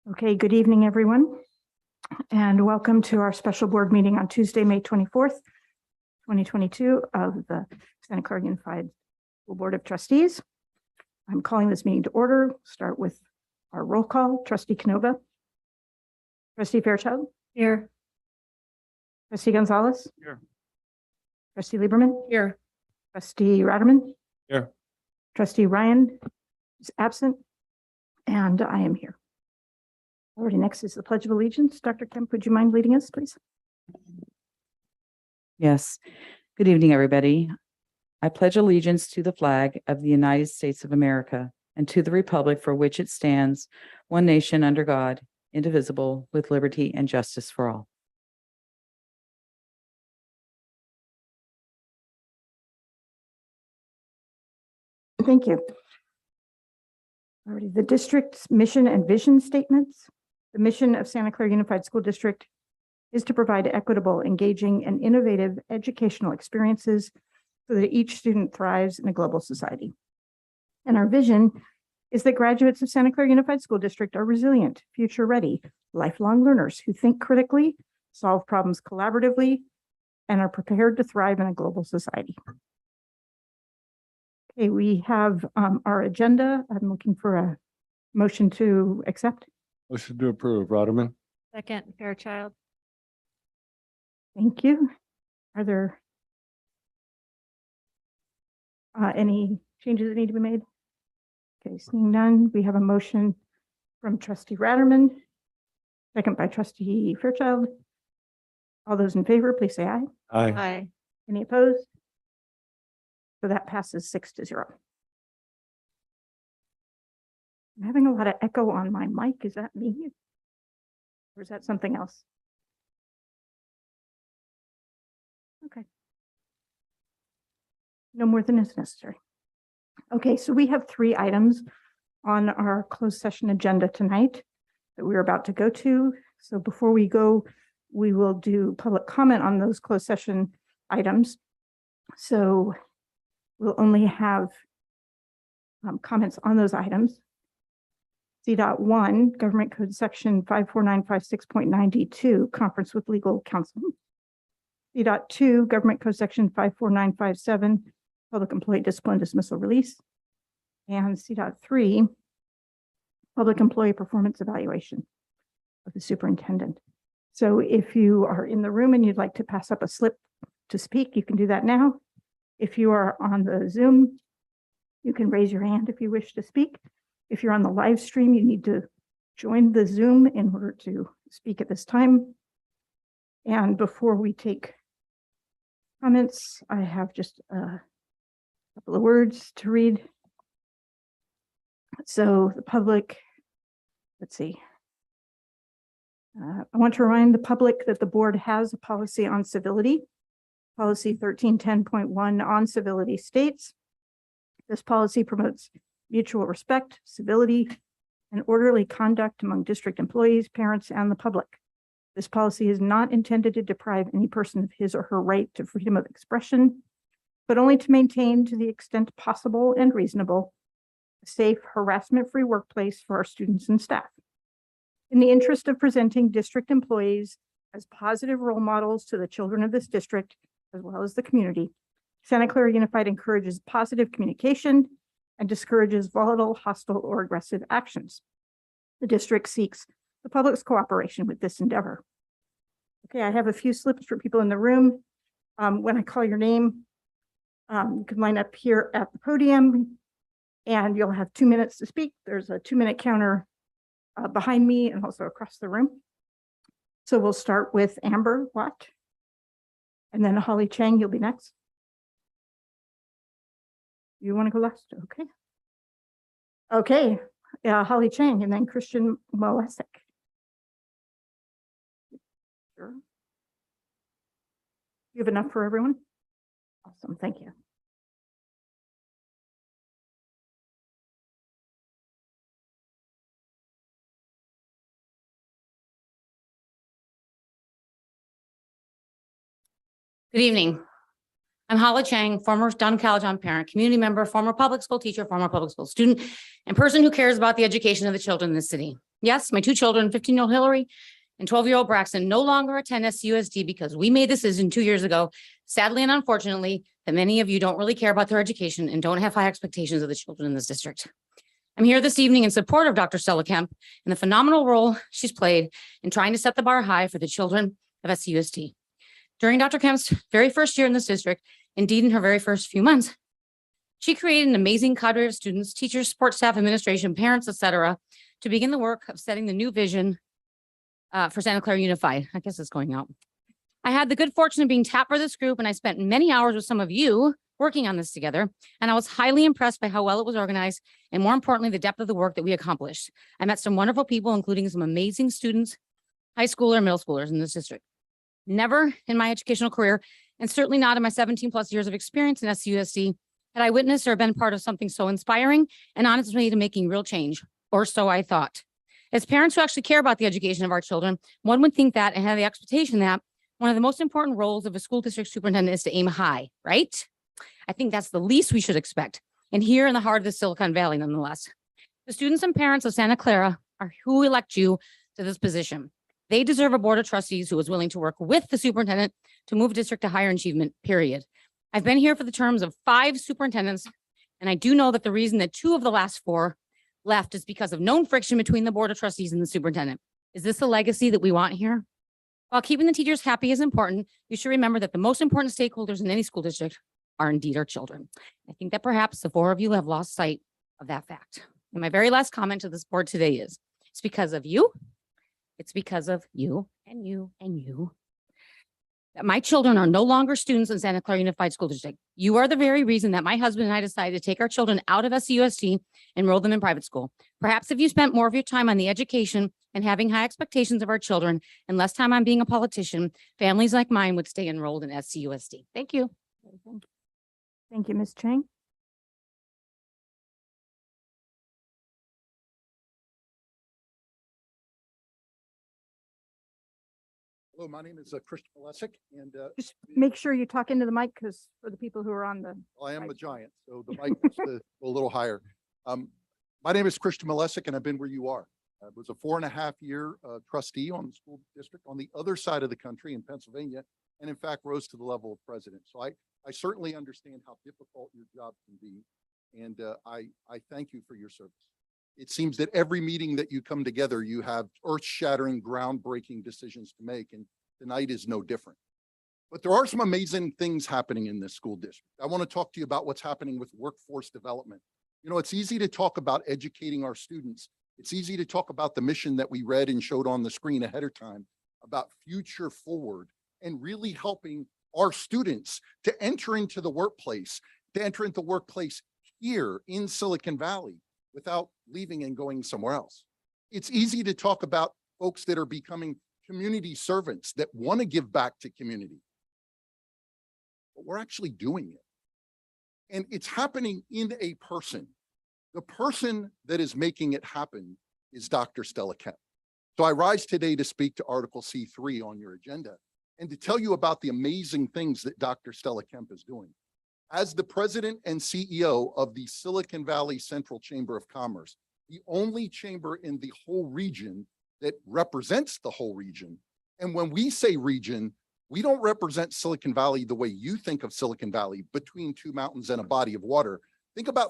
Okay, good evening, everyone, and welcome to our special board meeting on Tuesday, May 24th, 2022 of the Santa Clara Unified School Board of Trustees. I'm calling this meeting to order. Start with our roll call. Trustee Canova. Trustee Fairchild. Here. Trustee Gonzalez. Here. Trustee Lieberman. Here. Trustee Ratterman. Here. Trustee Ryan is absent, and I am here. Already next is the Pledge of Allegiance. Dr. Kemp, would you mind leading us, please? Yes. Good evening, everybody. I pledge allegiance to the flag of the United States of America and to the republic for which it stands, one nation under God, indivisible, with liberty and justice for all. Thank you. Already, the district's mission and vision statements. The mission of Santa Clara Unified School District is to provide equitable, engaging, and innovative educational experiences so that each student thrives in a global society. And our vision is that graduates of Santa Clara Unified School District are resilient, future-ready, lifelong learners who think critically, solve problems collaboratively, and are prepared to thrive in a global society. Okay, we have our agenda. I'm looking for a motion to accept. Motion to approve, Rotterman. Second, Fairchild. Thank you. Are there any changes that need to be made? Okay, seeing none, we have a motion from Trustee Ratterman, second by Trustee Fairchild. All those in favor, please say aye. Aye. Aye. Any opposed? So that passes 6-0. I'm having a lot of echo on my mic. Is that me? Or is that something else? Okay. No more than is necessary. Okay, so we have 3 items on our closed session agenda tonight that we're about to go to. So before we go, we will do public comment on those closed session items. So we'll only have comments on those items. C.1, Government Code Section 54956.92, Conference with Legal Counsel. C.2, Government Code Section 54957, Public Employee Discipline Dismissal Release. And C.3, Public Employee Performance Evaluation of the Superintendent. So if you are in the room and you'd like to pass up a slip to speak, you can do that now. If you are on the Zoom, you can raise your hand if you wish to speak. If you're on the live stream, you need to join the Zoom in order to speak at this time. And before we take comments, I have just a couple of words to read. So the public, let's see. I want to remind the public that the board has a policy on civility. Policy 1310.1 on civility states, this policy promotes mutual respect, civility, and orderly conduct among district employees, parents, and the public. This policy is not intended to deprive any person of his or her right to freedom of expression, but only to maintain, to the extent possible and reasonable, a safe, harassment-free workplace for our students and staff. In the interest of presenting district employees as positive role models to the children of this district, as well as the community, Santa Clara Unified encourages positive communication and discourages volatile, hostile, or aggressive actions. The district seeks the public's cooperation with this endeavor. Okay, I have a few slips for people in the room. When I call your name, you can line up here at the podium and you'll have 2 minutes to speak. There's a 2-minute counter behind me and also across the room. So we'll start with Amber Watt. And then Holly Chang, you'll be next. You want to go last? Okay. Okay. Holly Chang and then Christian Molesek. Sure. You have enough for everyone? Awesome. Thank you. Good evening. I'm Holly Chang, former Dunn College parent, community member, former public school teacher, former public school student, and person who cares about the education of the children in the city. Yes, my two children, 15-year-old Hillary and 12-year-old Braxton, no longer attend SCUSD because we made this decision 2 years ago, sadly and unfortunately, that many of you don't really care about their education and don't have high expectations of the children in this district. I'm here this evening in support of Dr. Stella Kemp and the phenomenal role she's played in trying to set the bar high for the children of SCUSD. During Dr. Kemp's very first year in this district, indeed in her very first few months, she created an amazing cadre of students, teachers, support staff, administration, parents, etc., to begin the work of setting the new vision for Santa Clara Unified. I guess it's going out. I had the good fortune of being tapped for this group, and I spent many hours with some of you working on this together. And I was highly impressed by how well it was organized, and more importantly, the depth of the work that we accomplished. I met some wonderful people, including some amazing students, high schooler, middle schoolers in this district. Never in my educational career, and certainly not in my 17+ years of experience in SCUSD, had I witnessed or been part of something so inspiring and on its way to making real change, or so I thought. As parents who actually care about the education of our children, one would think that and have the expectation that one of the most important roles of a school district superintendent is to aim high, right? I think that's the least we should expect. And here in the heart of the Silicon Valley, nonetheless. The students and parents of Santa Clara are who elect you to this position. They deserve a board of trustees who is willing to work with the superintendent to move district to higher achievement, period. I've been here for the terms of 5 superintendents, and I do know that the reason that 2 of the last 4 left is because of known friction between the board of trustees and the superintendent. Is this the legacy that we want here? While keeping the teachers happy is important, you should remember that the most important stakeholders in any school district are indeed our children. I think that perhaps the 4 of you have lost sight of that fact. And my very last comment to this board today is, it's because of you. It's because of you and you and you that my children are no longer students in Santa Clara Unified School District. You are the very reason that my husband and I decided to take our children out of SCUSD and enroll them in private school. Perhaps if you spent more of your time on the education and having high expectations of our children and less time on being a politician, families like mine would stay enrolled in SCUSD. Thank you. Thank you, Ms. Chang. Hello, my name is Christian Malesic, and Just make sure you talk into the mic because for the people who are on the, I am a giant, so the mic has to go a little higher. My name is Christian Malesic, and I've been where you are. I was a 4.5-year trustee on the school district on the other side of the country in Pennsylvania, and in fact rose to the level of president. So I certainly understand how difficult your job can be, and I thank you for your service. It seems that every meeting that you come together, you have earth-shattering, groundbreaking decisions to make, and tonight is no different. But there are some amazing things happening in this school district. I want to talk to you about what's happening with workforce development. You know, it's easy to talk about educating our students. It's easy to talk about the mission that we read and showed on the screen ahead of time about future forward and really helping our students to enter into the workplace here in Silicon Valley without leaving and going somewhere else. It's easy to talk about folks that are becoming community servants that want to give back to community, but we're actually doing it. And it's happening in a person. The person that is making it happen is Dr. Stella Kemp. So I rise today to speak to Article C3 on your agenda and to tell you about the amazing things that Dr. Stella Kemp is doing. As the president and CEO of the Silicon Valley Central Chamber of Commerce, the only chamber in the whole region that represents the whole region. And when we say region, we don't represent Silicon Valley the way you think of Silicon Valley, between 2 mountains and a body of water. Think about